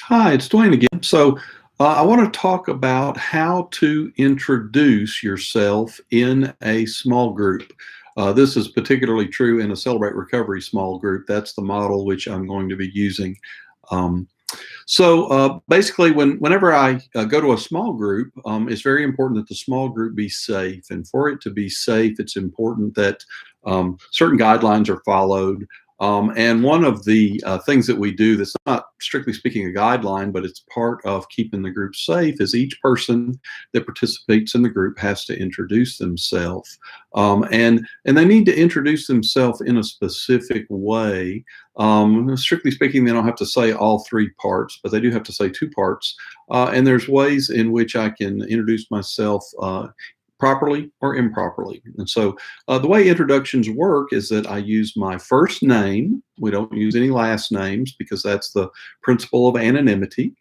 Hi, it's Dwayne again. I want to talk about how to introduce yourself in a small group. This is particularly true in a Celebrate Recovery small group. That's the model which I'm going to be using. Um, Basically, whenever I go to a small group, it's very important that the small group be safe. And for it to be safe, it's important that certain guidelines are followed. And one of the things that we do that's not strictly speaking a guideline, but it's part of keeping the group safe is each person that participates in the group has to introduce themselves. And they need to introduce themselves in a specific way. Strictly speaking, they don't have to say all three parts, but they do have to say two parts. And there's ways in which I can introduce myself properly or improperly. The way introductions work is that I use my first name. We don't use any last names because that's the principle of anonymity.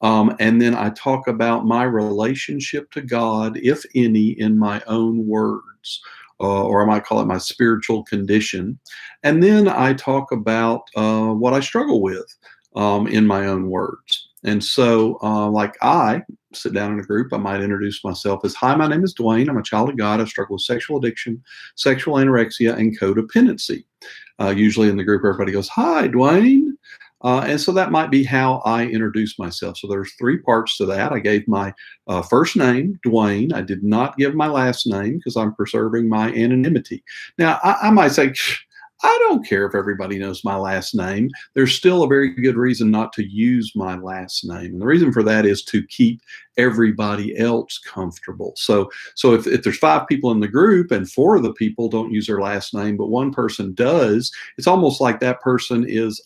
And then I talk about my relationship to God, if any, in my own words. Or I might call it my spiritual condition. And then I talk about what I struggle with in my own words. Like I sit down in a group, I might introduce myself as, hi, my name is Dwayne. I'm a child of God. I struggle with sexual addiction, sexual anorexia, and codependency. Usually in the group, everybody goes, hi, Dwayne. And so that might be how I introduce myself. So there's three parts to that. I gave my first name, Dwayne. I did not give my last name because I'm preserving my anonymity. Now, I might say, I don't care if everybody knows my last name. There's still a very good reason not to use my last name. And the reason for that is to keep everybody else comfortable. So if there's five people in the group and four of the people don't use their last name, but one person does, it's almost like that person is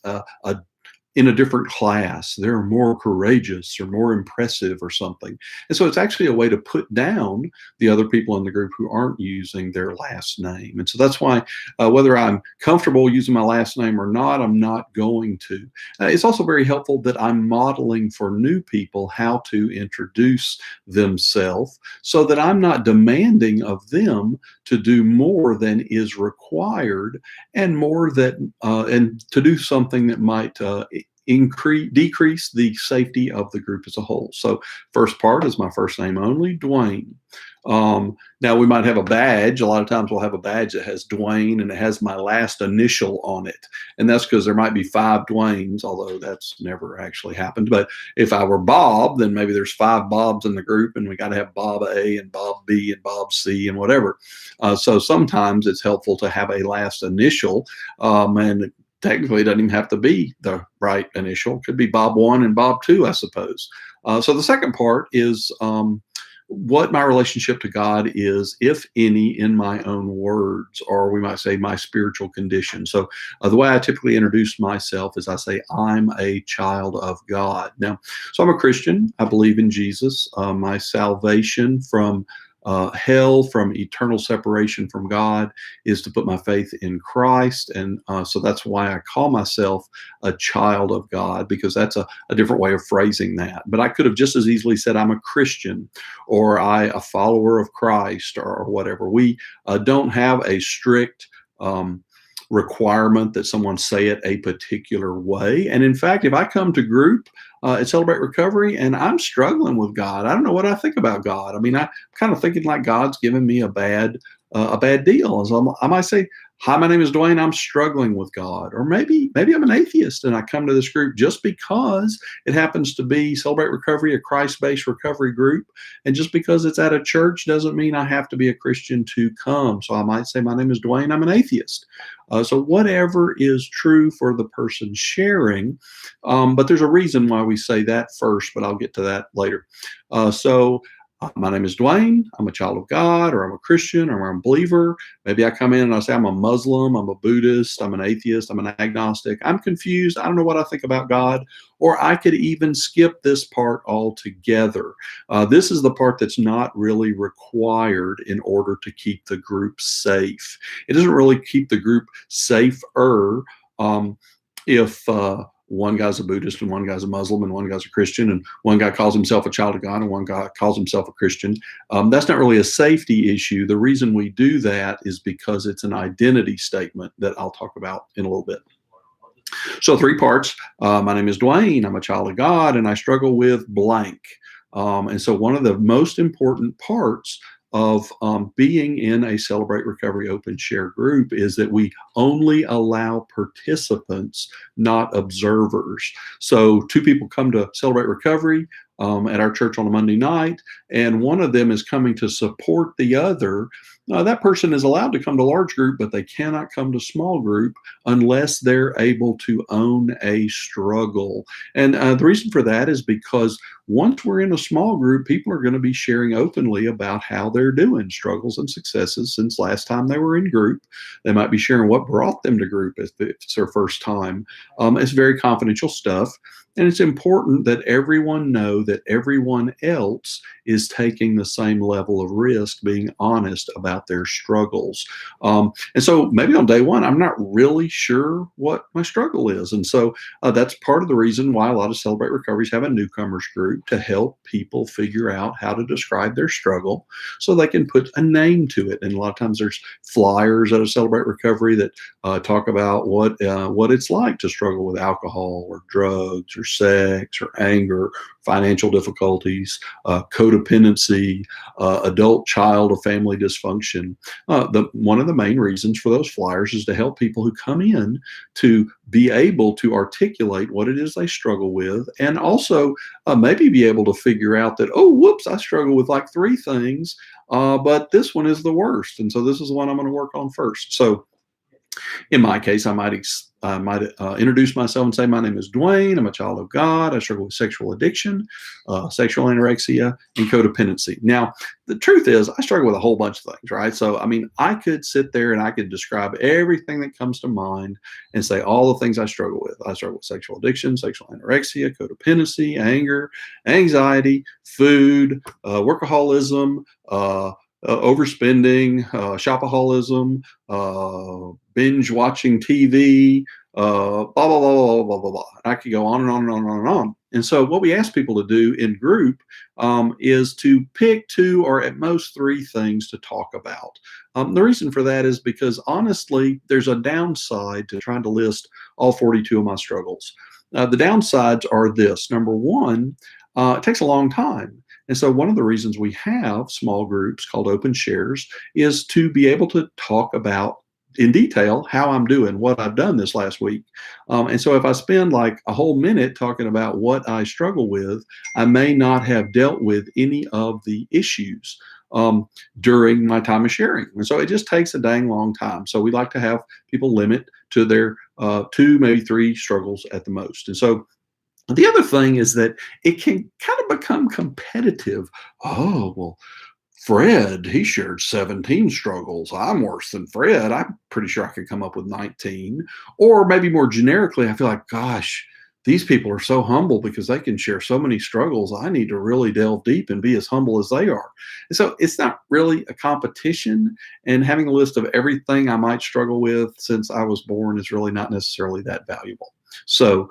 in a different class. They're more courageous or more impressive or something. And so it's actually a way to put down the other people in the group who aren't using their last name. And so that's why whether I'm comfortable using my last name or not, I'm not going to. It's also very helpful that I'm modeling for new people how to introduce themselves so that I'm not demanding of them to do more than is required and more that and to do something that might decrease the safety of the group as a whole. So first part is my first name only, Dwayne. Now we might have a badge. A lot of times we'll have a badge that has Dwayne and it has my last initial on it. And that's because there might be five Dwaynes, although that's never actually happened. But if I were Bob, then maybe there's five Bobs in the group and we got to have Bob A and Bob B and Bob C and whatever. So sometimes it's helpful to have a last initial and technically it doesn't even have to be the right initial. It could be Bob 1 and Bob 2, I suppose. So the second part is what my relationship to God is, if any, in my own words, or we might say my spiritual condition. So the way I typically introduce myself is I say, I'm a child of God. Now, so I'm a Christian. I believe in Jesus. My salvation from hell, from eternal separation from God, is to put my faith in Christ. And so that's why I call myself a child of God, because that's a different way of phrasing that. But I could have just as easily said I'm a Christian or a follower of Christ or whatever. We don't have a strict requirement that someone say it a particular way. And in fact, if I come to group at Celebrate Recovery and I'm struggling with God, I don't know what I think about God. I mean, I'm kind of thinking like God's giving me a bad deal. And so I might say, hi, my name is Dwayne. I'm struggling with God. Or maybe I'm an atheist and I come to this group just because it happens to be Celebrate Recovery, a Christ-based recovery group. And just because it's at a church doesn't mean I have to be a Christian to come. So I might say, my name is Dwayne. I'm an atheist. So whatever is true for the person sharing, but there's a reason why we say that first, but I'll get to that later. My name is Dwayne. I'm a child of God, or I'm a Christian, or I'm a believer. Maybe I come in and I say I'm a Muslim, I'm a Buddhist, I'm an atheist, I'm an agnostic. I'm confused. I don't know what I think about God. Or I could even skip this part altogether. This is the part that's not really required in order to keep the group safe. It doesn't really keep the group safer if one guy's a Buddhist and one guy's a Muslim and one guy's a Christian and one guy calls himself a child of God and one guy calls himself a Christian. That's not really a safety issue. The reason we do that is because it's an identity statement that I'll talk about in a little bit. So three parts. My name is Dwayne. I'm a child of God, and I struggle with blank. And so one of the most important parts of being in a Celebrate Recovery Open Share group is that we only allow participants, not observers. So two people come to Celebrate Recovery at our church on a Monday night, and one of them is coming to support the other. That person is allowed to come to large group, but they cannot come to small group unless they're able to own a struggle. And the reason for that is because once we're in a small group, people are going to be sharing openly about how they're doing, struggles and successes since last time they were in group. They might be sharing what brought them to group if it's their first time. It's very confidential stuff. And it's important that everyone know that everyone else is taking the same level of risk, being honest about their struggles. And so maybe on day one, I'm not really sure what my struggle is. And so that's part of the reason why a lot of Celebrate Recoveries have a newcomers group to help people figure out how to describe their struggle so they can put a name to it. And a lot of times there's flyers at a Celebrate Recovery that talk about what it's like to struggle with alcohol or drugs or sex or anger, financial difficulties, codependency, adult child of family dysfunction. One of the main reasons for those flyers is to help people who come in to be able to articulate what it is they struggle with, and also maybe be able to figure out that, oh, whoops, I struggle with like three things, but this one is the worst. And so this is the one I'm going to work on first. So in my case, I might introduce myself and say, my name is Dwayne. I'm a child of God. I struggle with sexual addiction, sexual anorexia, and codependency. Now, the truth is, I struggle with a whole bunch of things, right? So, I mean, I could sit there and I could describe everything that comes to mind and say all the things I struggle with. I struggle with sexual addiction, sexual anorexia, codependency, anger, anxiety, food, workaholism, overspending, shopaholism, binge watching TV, blah, blah, blah, blah, blah, blah, blah. I could go on and on and on and on and on. And so what we ask people to do in group is to pick two or at most three things to talk about. The reason for that is because honestly, there's a downside to trying to list all 42 of my struggles. The downsides are this. Number one, it takes a long time. And so one of the reasons we have small groups called open shares is to be able to talk about in detail how I'm doing, what I've done this last week. And so if I spend like a whole minute talking about what I struggle with, I may not have dealt with any of the issues during my time of sharing. And so it just takes a dang long time. So we like to have people limit to their 2, maybe 3 struggles at the most. And so the other thing is that it can kind of become competitive. Oh, well, Fred, he shared 17 struggles. I'm worse than Fred. I'm pretty sure I could come up with 19. Or maybe more generically, I feel like, gosh, these people are so humble because they can share so many struggles. I need to really delve deep and be as humble as they are. And so it's not really a competition, and having a list of everything I might struggle with since I was born is really not necessarily that valuable. So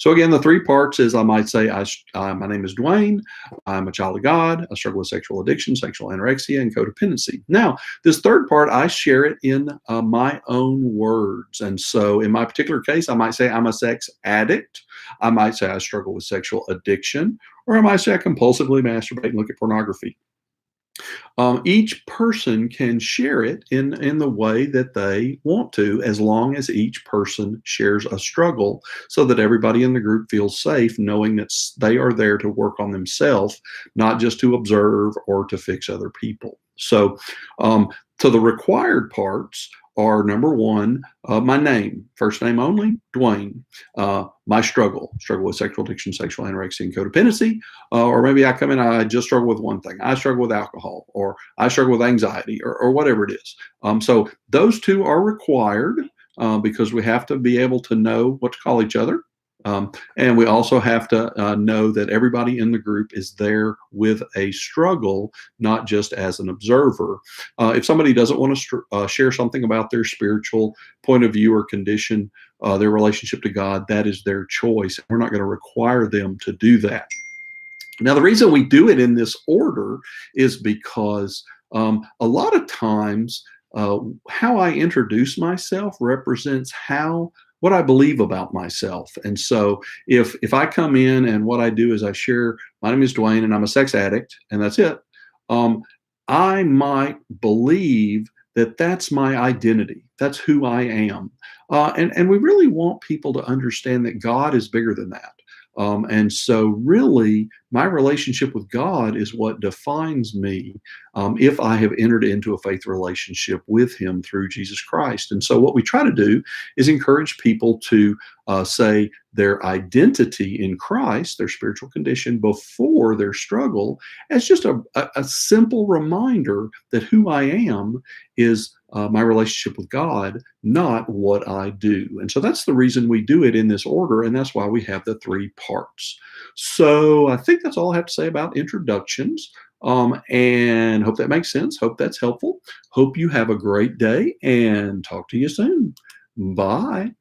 again, the 3 parts is I might say, my name is Dwayne. I'm a child of God. I struggle with sexual addiction, sexual anorexia, and codependency. Now, this third part, I share it in my own words. And so in my particular case, I might say I'm a sex addict. I might say I struggle with sexual addiction, or I might say I compulsively masturbate and look at pornography. Each person can share it in the way that they want to, as long as each person shares a struggle so that everybody in the group feels safe, knowing that they are there to work on themselves, not just to observe or to fix other people. So the required parts are, number 1, my name, first name only, Dwayne. My struggle with sexual addiction, sexual anorexia, and codependency. Or maybe I come in, I just struggle with one thing. I struggle with alcohol, or I struggle with anxiety, or whatever it is. So those 2 are required because we have to be able to know what to call each other. And we also have to know that everybody in the group is there with a struggle, not just as an observer. If somebody doesn't want to share something about their spiritual point of view or condition, their relationship to God, that is their choice. We're not going to require them to do that. Now, the reason we do it in this order is because a lot of times how I introduce myself represents how what I believe about myself. And so if I come in and what I do is I share, my name is Dwayne and I'm a sex addict, and that's it, um, I might believe that that's my identity. That's who I am. And we really want people to understand that God is bigger than that. And so, really, my relationship with God is what defines me if I have entered into a faith relationship with Him through Jesus Christ. And so, what we try to do is encourage people to say their identity in Christ, their spiritual condition before their struggle, as just a simple reminder that who I am is my relationship with God, not what I do. And so that's the reason we do it in this order, and that's why we have the three parts. So I think that's all I have to say about introductions. And hope that makes sense. Hope that's helpful. Hope you have a great day and talk to you soon. Bye.